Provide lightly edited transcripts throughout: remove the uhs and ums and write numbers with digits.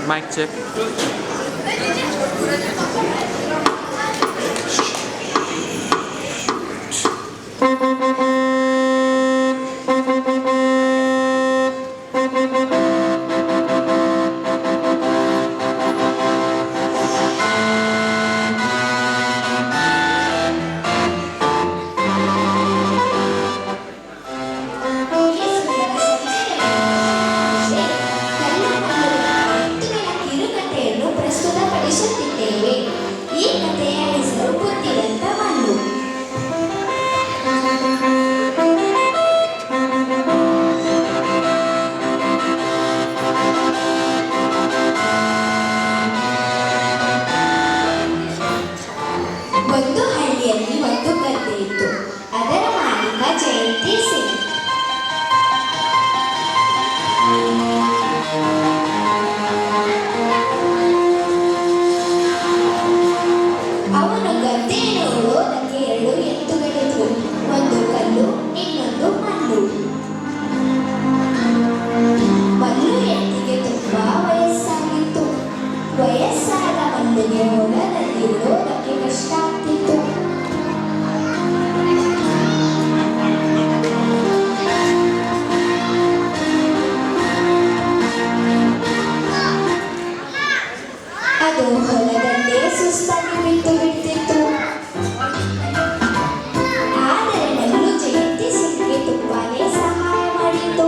Mic check. ಪ್ರಸ್ತುತಪಡಿಸುತ್ತಿದ್ದೇವೆ. ಈ ಕಥೆಯ ಹೆಸರು ಬುದ್ಧಿವಂತ ಮಣ್ಣು. ಒಂದು ಹಳ್ಳಿಯಲ್ಲಿ ಒಂದು ಗದ್ದೆ ಇತ್ತು. ಅದರ ಮಾಲೀಕ ಜಯಂತಿ ಸಿಂಗ್. ಅವನು ಗದ್ದೆಯನ್ನು ಉಳೋದಕ್ಕೆ ಎರಡು ಎತ್ತುಗಳಿದ್ವು. ಒಂದು ಕಲ್ಲು, ಇನ್ನೊಂದು ಮಲ್ಲು. ಮಲ್ಲು ಎತ್ತಿಗೆ ತುಂಬಾ ವಯಸ್ಸಾಗಿತ್ತು. ವಯಸ್ಸಾದ ಮಲ್ಲುಗೆ ಹೊಲದಲ್ಲಿ ಉಳೋದಕ್ಕೆ ಕಷ್ಟ ಆಗ್ತಿತ್ತು. ಅದು ಹೊಲದಲ್ಲೇ ಸುಸ್ತಾಗಿ ಬಿಟ್ಟು ಬಿಡ್ತಿತ್ತು. ಆದರೆ ಮಲ್ಲು ಜಯಂತಿ ಸಿಂಗ್ಗೆ ತುಂಬಾನೇ ಸಹಾಯ ಮಾಡಿತ್ತು.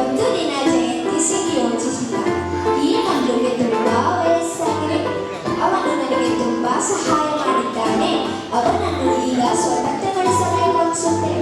ಒಂದು ದಿನ ಜಯಂತಿ ಸಿಂಗ್ ಯೋಚಿಸಿದ, ಈ ಮಲ್ಲುಗೆ ತುಂಬಾ ವಯಸ್ಸಾಗಿದೆ. ಅವನು ನನಗೆ ತುಂಬಾ ಸಹಾಯ ಮಾಡಿದ್ದಾನೆ. ಅವನನ್ನು ಈಗ ಸ್ವತಂತ್ರಗೊಳಿಸಬೇಕು ಅನಿಸುತ್ತೆ.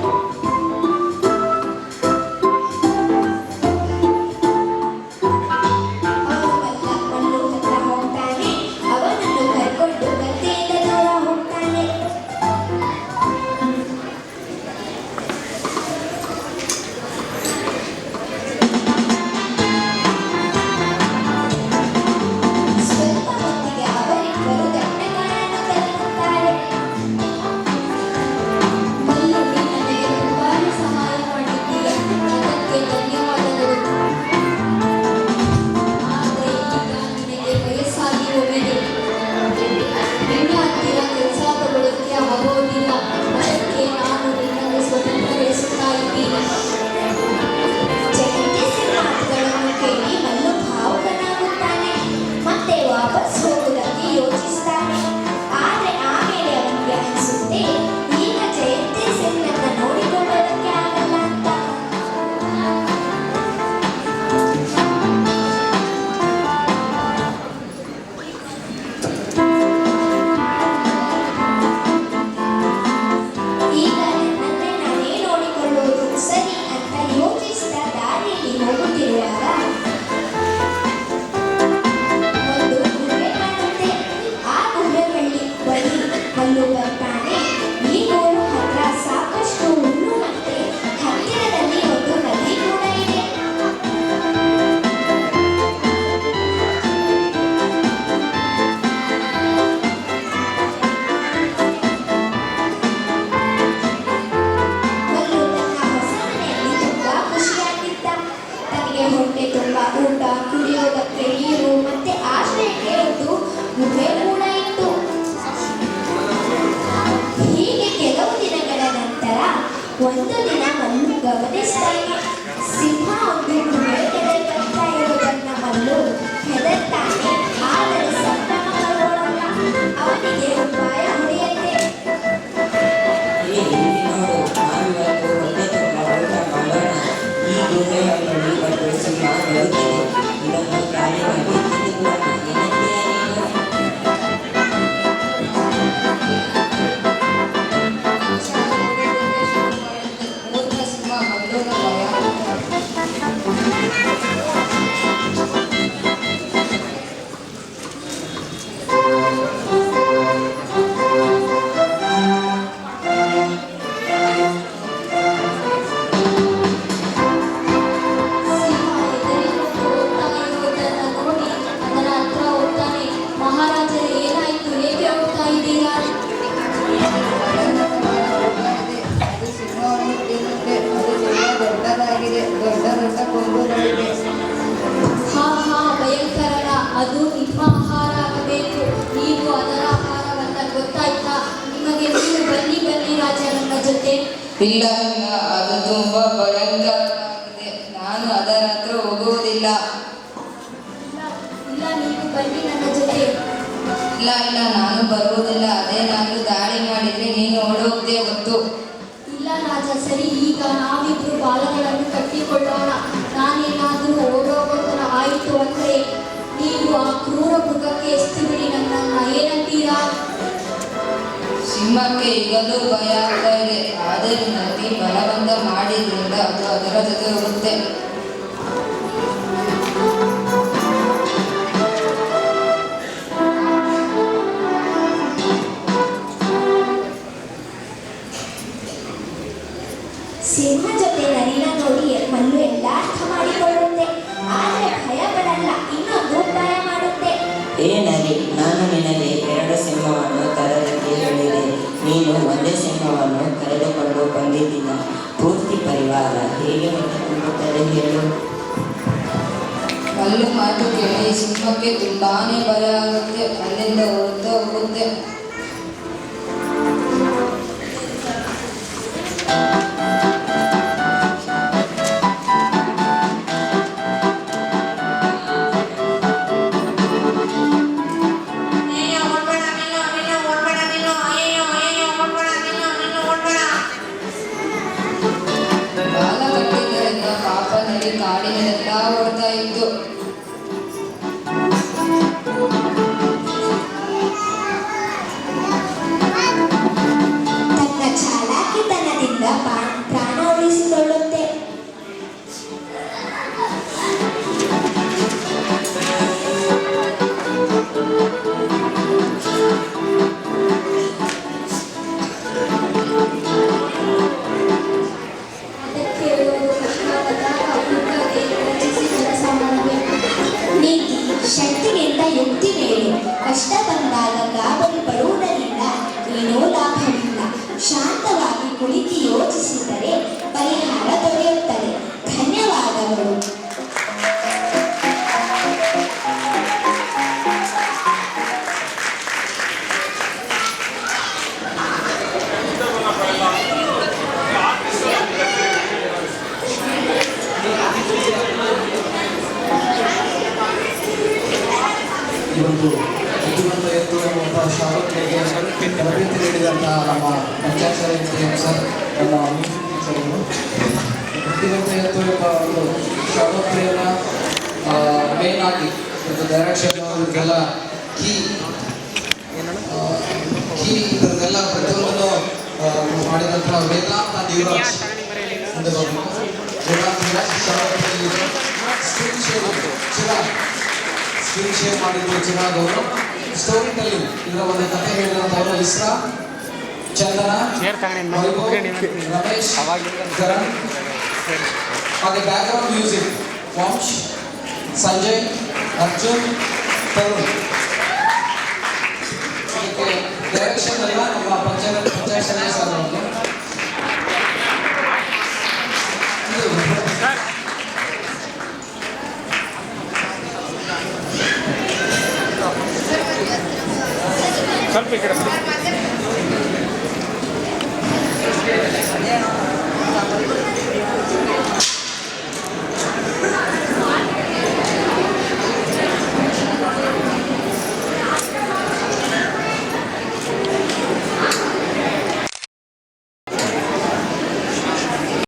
ಹೊಟ್ಟೆ ತುಂಬ ಊಟ, ಕುಡಿಯೋದಕ್ಕೆ ನೀರು ಮತ್ತೆ ಆಶ್ರಯಕ್ಕೆ ಒಂದು ಗುಹೆ ಕೂಡ ಇತ್ತು. ಹೀಗೆ ಕೆಲವು ದಿನಗಳ ನಂತರ ಒಂದು ದಿನ ಮಲ್ಲು ಗಮನಿಸ್ತಾನೆ, ಸಿಂಹ ಒಂದು ಗುಹೆಗೆ ಬರ್ತಾ ಇರೋದನ್ನ ಮಲ್ಲು ಹೆದರ್ತಾನೆ. ಆದರೆ ಸಂಭ್ರಮಗೊಳ್ಳೋಲ್ಲ. ಅವನಿಗೆ ಉಪಾಯ ಹೊಡೆಯತ್ತೆ. ಇಲ್ಲ ಇಲ್ಲ, ಅದು ತುಂಬಾ ಭಯಂಕರವಾಗಿದೆ. ನಾನು ಅದರ ಹತ್ರ ಹೋಗುವುದಿಲ್ಲ. ಇಲ್ಲ, ನೀವು ಬನ್ನಿ ನನ್ನ ಜೊತೆ. ಇಲ್ಲ ಇಲ್ಲ, ನಾನು ಬರುವುದಿಲ್ಲ. ಅದೇನಾದ್ರೂ ದಾಳಿ ಮಾಡಿದ್ರೆ ನೀನು ಓಡೋಗ್ದೇ ಗೊತ್ತು. ಇಲ್ಲ ರಾಜ, ಸರಿ, ಈಗ ನಾವಿಬ್ರು ಬಾಲಗಳನ್ನು ಕಟ್ಟಿಕೊಳ್ಳೋಣ. ನಾನೇನಾದರೂ ಓಡೋಗೋದರ ಆಯಿತು ಅಂದರೆ ನೀವು ಆ ಕ್ರೂರ ಮೃಗಕ್ಕೆ ಎಸ್ತಿಬಿಡಿ ನನ್ನನ್ನ. ಏನಂತೀರಾ? ಸಿಂಹಕ್ಕೆ ಈಗಲೂ ಭಯ ಆಗ್ತಾ ಇದೆ. ಆದರೆ ನನಗೆ ಬಲವಂತ ಮಾಡಿದ್ರಿಂದ ಅದು ಅದರ ಜೊತೆ ಹೋಗುತ್ತೆ. ಸಿಂಹ ಜೊತೆ ನರಿನ ನೋಡಿ ಮಲ್ಲು ಎಲ್ಲ ಅರ್ಥ ಮಾಡಿಕೊಳ್ಳುತ್ತೆ. ಆದರೆ ಭಯ ಪಡಲ್ಲ, ಇನ್ನೊಂದು ಉಪಾಯ ಮಾಡುತ್ತೆ. ಏ ನರಿ, ನಾನು ನಿನಗೆ 2 ಸಿಂಹವನ್ನು ತರಲಿಕ್ಕೆ ಹೇಳಿದೆ. ನೀನು ಒಂದೇ ಸಿಂಹವನ್ನು ಕರೆದುಕೊಂಡು ಬಂದಿದ್ದೀನ. ಪೂರ್ತಿ ಪರಿವಾರ ಹೇಗೆ ಹೊಂದಿಕೊಳ್ಳುತ್ತದೆ ಹೇಳು? ಮಲ್ಲು ಮಾತು ಕೇಳಿ ಸಿಂಹಕ್ಕೆ ತುಂಬಾನೇ ಭಯ ಆಗುತ್ತೆ. ಅಲ್ಲಿಂದ ಹೊರತು ಹೋಗುತ್ತೆ. ಬಾಲ ಕಟ್ಟಿದ್ದರಿಂದ ಪಾಪ ನರಿ ಕಾಡಿನೆಲ್ಲ ಓಡ್ತಾ ಇತ್ತು. ತನ್ನ ಚಾಲಾಕಿತನದಿಂದ ಪ್ರಾಣ ಉಳಿಸಿಕೊಳ್ಳುತ್ತೆ. ಅದಕ್ಕೆ ಹೇಳುವುದು ಕಷ್ಟವಾದ ಹುಡುಗಗೆ ರಚಿಸಿ ಕೆಲಸ ಮಾಡಬೇಕು. ನೀತಿ ಶಕ್ತಿಗಿಂತ ಯುಕ್ತಿ ಮೇಲು. ಕಷ್ಟ ಬಂದಾಗ ಗಾಬರಿ ಪಡುವುದರಿಂದ ಏನೂ ಲಾಭವಿಲ್ಲ. ಶಾಂತವಾಗಿ ಕುಳಿತು ಯೋಚಿಸಿದರೆ ಪರಿಹಾರ ದೊರೆಯುತ್ತದೆ. ಧನ್ಯವಾದಗಳು. ಈ ಒಂದು ಬುದ್ಧಿವಂತ ಎತ್ತು ಎಂಬಂತಹ ಶಾಲೆಗೆ ತರಬೇತಿ ನೀಡಿದಂತಹ ನಮ್ಮ ಪಂಚಾಕ್ಷರ ಸರ್, ನಮ್ಮ ಮ್ಯೂಸಿಕ್ ಟೀಚರ್ಗಳು ಬುದ್ಧಿವಂತ ಎತ್ತು ಎಂಬ ಒಂದು ಶಾಲೋತ್ರೆಯನ್ನು ಮೇನ್ ಆಗಿ ಒಂದು ಡೈರೆಕ್ಷನ್ ಇದಕ್ಕೆಲ್ಲ ಕೀ ಇದನ್ನೆಲ್ಲ ಪ್ರತಿಯೊಂದನ್ನು ಮಾಡಿದಂತಹ ವೇದಾಂತ ಯುವರಾಜ್ ಮುಂದೆ ಬರಬೇಕು. ವೇದಾಂತ ಯುವರಾಜ್ ಶಾಲೋತ್ರೆಯಲ್ಲಿ ಸ್ಕ್ರೀನ್ ಶೇರ್ ಮಾಡಿದ್ದು ಚಿರಾದವರು. ಸ್ಟೋರಿ ಟೆಲ್ಲಿಂಗ್ ಇದರ ಒಂದು ಕಥೆ ಹೇಳಿದಂಥವರು ಇಸ್ರಾ, ಚಂದನ, ವೈಭವ್, ರಮೇಶ್, ಕರಣ್. ಹಾಗೆ ಬ್ಯಾಕ್ಗ್ರೌಂಡ್ ಮ್ಯೂಸಿಕ್ ವಂಶ್, ಸಂಜಯ್, ಅರ್ಜುನ್, ತರುಣ್. ಇದಕ್ಕೆ ಡೈರೆಕ್ಷನ್ ಎಲ್ಲ ನಮ್ಮ ಪಂಚಾಯತ್ ಸರ್ ಅವರಿಗೆ.